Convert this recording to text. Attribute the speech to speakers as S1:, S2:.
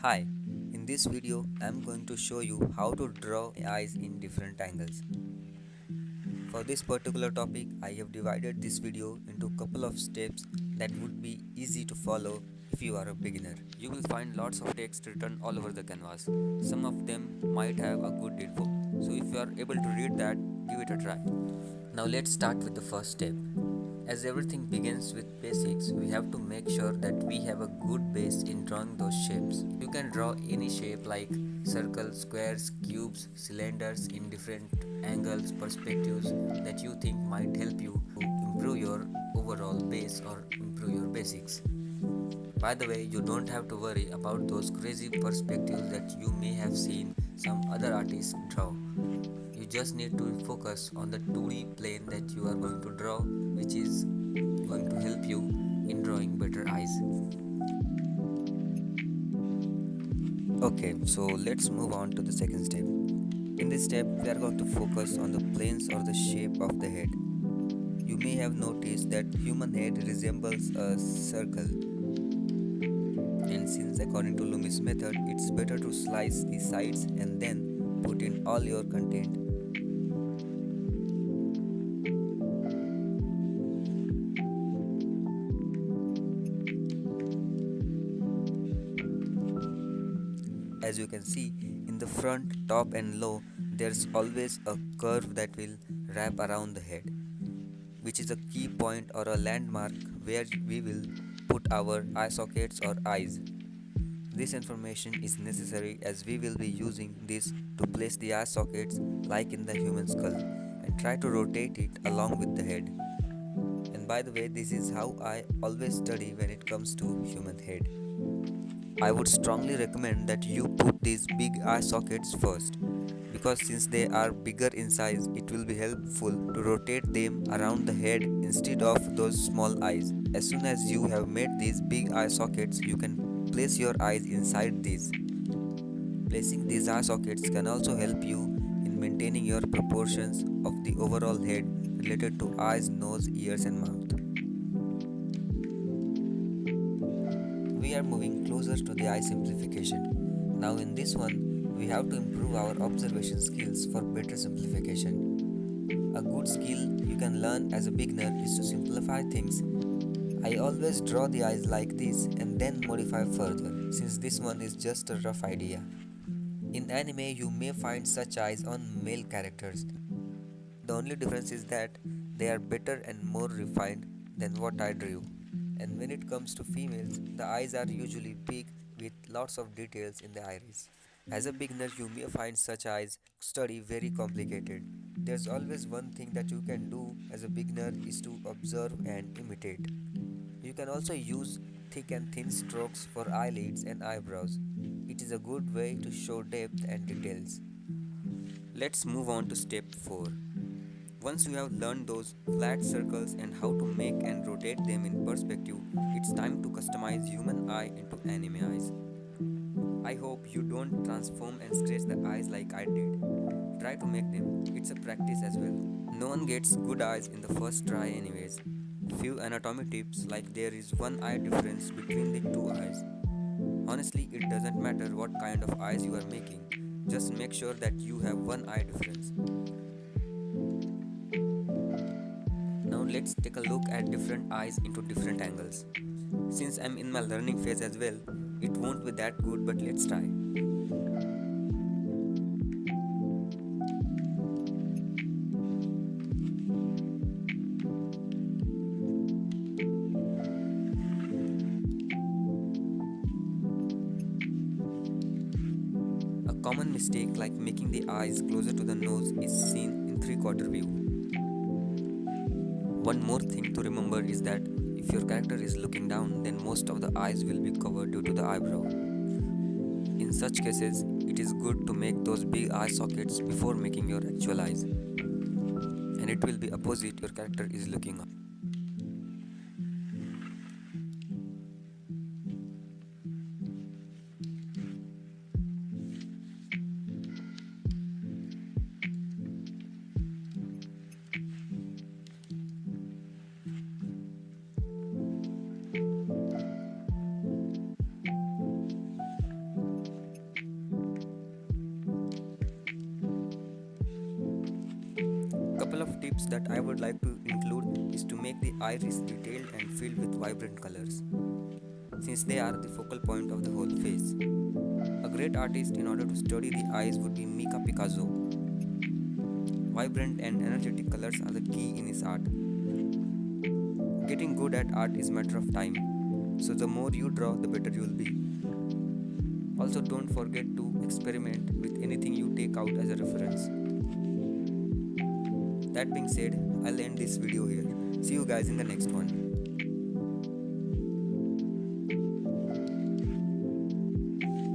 S1: Hi, in this video I'm going to show you how to draw eyes in different angles. For this particular topic I have divided this video into a couple of steps that would be easy to follow if you are a beginner. You will find lots of text written all over the canvas. Some of them might have a good info. So if you are able to read that, give it a try. Now let's start with the first step. As everything begins with basics, we have to make sure that we have a good base in drawing those shapes. You can draw any shape like circles, squares, cubes, cylinders in different angles, perspectives that you think might help you to improve your overall base or improve your basics. By the way, you don't have to worry about those crazy perspectives that you may have seen some other artists draw. You just need to focus on the 2D plane that you are going to draw, which is going to help you in drawing better eyes. Okay, so let's move on to the second step. In this step, we are going to focus on the planes or the shape of the head. You may have noticed that human head resembles a circle, and since according to Loomis method, it's better to slice the sides and then put in all your content. As you can see, in the front, top and low, there's always a curve that will wrap around the head, which is a key point or a landmark where we will put our eye sockets or eyes. This information is necessary as we will be using this to place the eye sockets like in the human skull and try to rotate it along with the head. And by the way, this is how I always study when it comes to human head. I would strongly recommend that you put these big eye sockets first because since they are bigger in size, it will be helpful to rotate them around the head instead of those small eyes. As soon as you have made these big eye sockets, you can place your eyes inside these. Placing these eye sockets can also help you in maintaining your proportions of the overall head related to eyes, nose, ears, and mouth. We are moving closer to the eye simplification. Now, in this one, we have to improve our observation skills for better simplification. A good skill you can learn as a beginner is to simplify things. I always draw the eyes like this and then modify further, since this one is just a rough idea. In anime, you may find such eyes on male characters. The only difference is that they are better and more refined than what I drew. And when it comes to females, the eyes are usually big with lots of details in the iris. As a beginner, you may find such eyes study very complicated. There's always one thing that you can do as a beginner is to observe and imitate. You can also use thick and thin strokes for eyelids and eyebrows. It is a good way to show depth and details. Let's move on to step 4. Once you have learned those flat circles and how to make and rotate them in perspective, it's time to customize human eye into anime eyes. I hope you don't transform and scratch the eyes like I did. Try to make them, it's a practice as well. No one gets good eyes in the first try, anyways. Few anatomy tips like there is one eye difference between the two eyes. Honestly, it doesn't matter what kind of eyes you are making, just make sure that you have one eye difference. Now let's take a look at different eyes into different angles. Since I'm in my learning phase as well, it won't be that good, but let's try. A common mistake like making the eyes closer to the nose is seen in three-quarter view. One more thing to remember is that if your character is looking down, then most of the eyes will be covered due to the eyebrow. In such cases, it is good to make those big eye sockets before making your actual eyes, and it will be opposite your character is looking up. of tips that I would like to include is to make the iris detailed and filled with vibrant colors, since they are the focal point of the whole face. A great artist in order to study the eyes would be Mika Picasso. Vibrant and energetic colors are the key in his art. Getting good at art is a matter of time, so the more you draw, the better you will be. Also, don't forget to experiment with anything you take out as a reference. That being said, I'll end this video here. See you guys in the next one.